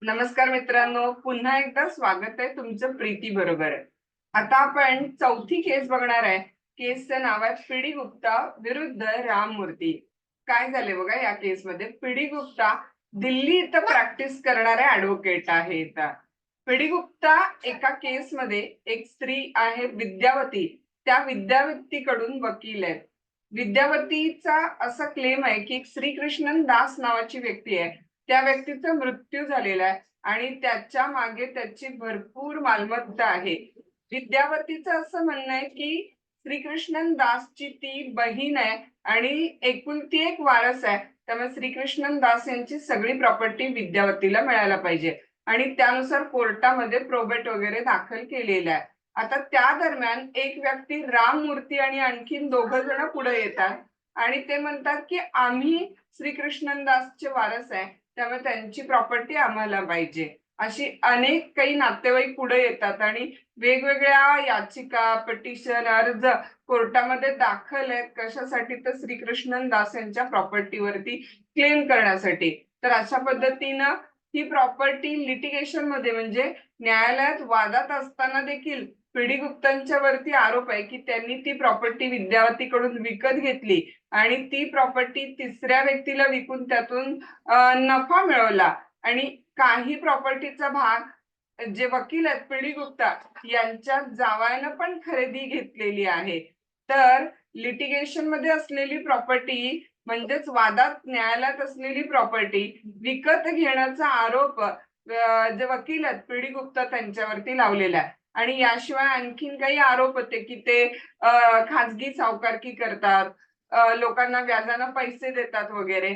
नमस्कार मित्रांनो, पुन्हा एकदा स्वागत आहे तुमचं प्रीती बरोबर. आता आपण चौथी केस बघणार आहे. केसचं नाव आहे पीडी गुप्ता विरुद्ध राममूर्ती. काय झाले बघा, या केसमध्ये पीडी गुप्ता दिल्ली इथं प्रॅक्टिस करणारे ऍडव्होकेट आहेत. पीडी गुप्ता एका केसमध्ये एक स्त्री आहे विद्यावती, त्या विद्यावतीकडून वकील आहेत. विद्यावतीचा असा क्लेम आहे की श्रीकृष्णन दास नावाची व्यक्ती आहे, त्या व्यक्तीचा मृत्यू झालेला आहे आणि त्याच्या मागे त्याची भरपूर मालमत्ता आहे. विद्यावतीचं असं म्हणणं आहे की श्रीकृष्णन दासची ती बहीण आहे आणि एकुलती एक वारस आहे, त्यामुळे श्रीकृष्णन दास यांची सगळी प्रॉपर्टी विद्यावतीला मिळायला पाहिजे आणि त्यानुसार कोर्टामध्ये प्रोबेट वगैरे दाखल केलेला आहे. आता त्या दरम्यान एक व्यक्ती राममूर्ती आणि आणखीन दोघ जण पुढे येतात आणि ते म्हणतात की आम्ही श्रीकृष्णन दासचे वारस आहे, त्यामुळे त्यांची प्रॉपर्टी आम्हाला पाहिजे. अशी अनेक काही नातेवाईक पुढे येतात आणि वेगवेगळ्या याचिका, पिटिशन, अर्ज कोर्टामध्ये दाखल आहेत. कशासाठी? तर श्रीकृष्णन दास यांच्या प्रॉपर्टीवरती क्लेम करण्यासाठी. तर अशा पद्धतीनं ही प्रॉपर्टी लिटिगेशन मध्ये म्हणजे न्यायालयात वादात असताना देखील पीडी गुप्तांच्या वरती आरोप आहे की त्यांनी ती प्रॉपर्टी विद्यावतीकडून विकत घेतली आणि ती प्रॉपर्टी तिसऱ्या व्यक्तीला विकून त्यातून नफा मिळवला आणि काही प्रॉपर्टीचा भाग जे वकील आहेत पीडी गुप्ता यांच्या जावयानं पण खरेदी घेतलेली आहे. तर लिटिगेशन मध्ये असलेली प्रॉपर्टी म्हणजेच वादात न्यायालयात असलेली प्रॉपर्टी विकत घेण्याचा आरोप जे वकील आहेत पीडी गुप्ता त्यांच्यावरती लावलेला आहे. आणि याशिवाय आणखीन काही आरोप होते की ते खाजगी सावकारकी करतात, लोकांना व्याजानं पैसे देतात वगैरे.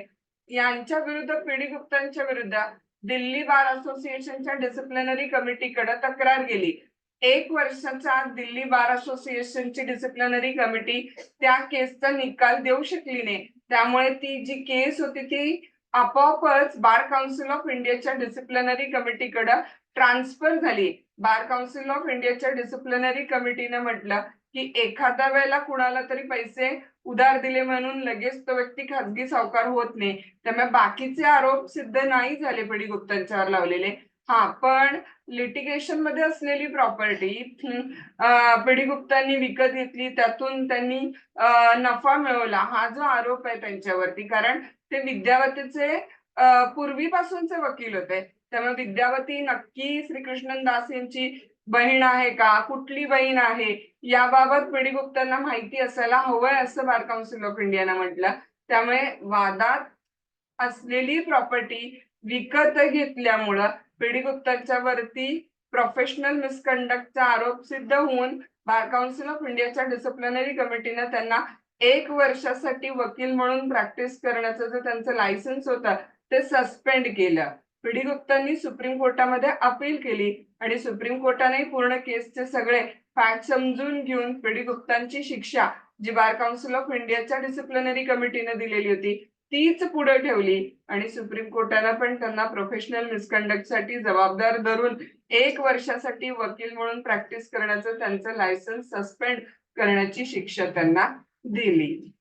यांच्या विरुद्ध पीडी गुप्तांच्या विरुद्ध दिल्ली बार असोसिएशनच्या डिसिप्लिनरी कमिटीकडे तक्रार गेली. 1 वर्षाच्या आत दिल्ली बार असोसिएशनची डिसिप्लिनरी कमिटी त्या केसचा निकाल देऊ शकली नाही, त्यामुळे ती जी केस होती ती आपोआपच बार काउन्सिल ऑफ इंडियाच्या डिसिप्लिनरी कमिटीकडे ट्रान्सफर झाली. बार काउन्सिल ऑफ इंडियाच्या डिसिप्लिनरी कमिटीने म्हटलं की एखाद्या वेळेला कुणाला तरी पैसे उधार दिले म्हणून लगेच तो व्यक्ती खाजगी सावकार होत नाही, त्यामुळे बाकीचे आरोप सिद्ध नाही झाले पीडी गुप्तांच्यावर लावलेले. हा, पण लिटिगेशन मध्ये असलेली प्रॉपर्टी पीडी गुप्तांनी विकत घेतली, त्यातून त्यांनी नफा मिळवला, हा जो आरोप आहे त्यांच्यावरती, कारण ते विद्यावतीचे पूर्वीपासूनचे वकील होते, त्यामुळे विद्यावती नक्की श्रीकृष्णन दास यांची बहीण आहे का, कुठली बहीण आहे याबाबत पीडी गुप्तांना माहिती असायला हवंय असं बार काउन्सिल ऑफ इंडियानं म्हटलं. त्यामुळे वादात असलेली प्रॉपर्टी विकत घेतल्यामुळं पीडी गुप्तांच्या वरती प्रोफेशनल मिसकंडक्टचा आरोप सिद्ध होऊन बार काउन्सिल ऑफ इंडियाच्या डिसिप्लिनरी कमिटीने त्यांना 1 वर्षासाठी वकील म्हणून प्रॅक्टिस करण्याचं जे त्यांचं लायसन्स होतं ते सस्पेंड केलं. पीडी गुप्तांनी सुप्रीम कोर्टामध्ये अपील केली आणि सुप्रीम कोर्टाने पूर्ण केसचे सगळे फॅक्ट समजून घेऊन पीडी गुप्तांची शिक्षा जी बार काउन्सिल ऑफ इंडियाच्या डिसिप्लिनरी कमिटीने दिलेली होती तीच पुढे ठेवली आणि सुप्रीम कोर्टाने पण त्यांना प्रोफेशनल मिसकंडक्ट साठी जबाबदार धरून 1 वर्षासाठी वकील म्हणून प्रॅक्टिस करण्याचं त्यांचं लायसन्स सस्पेंड करण्याची शिक्षा त्यांना दिली.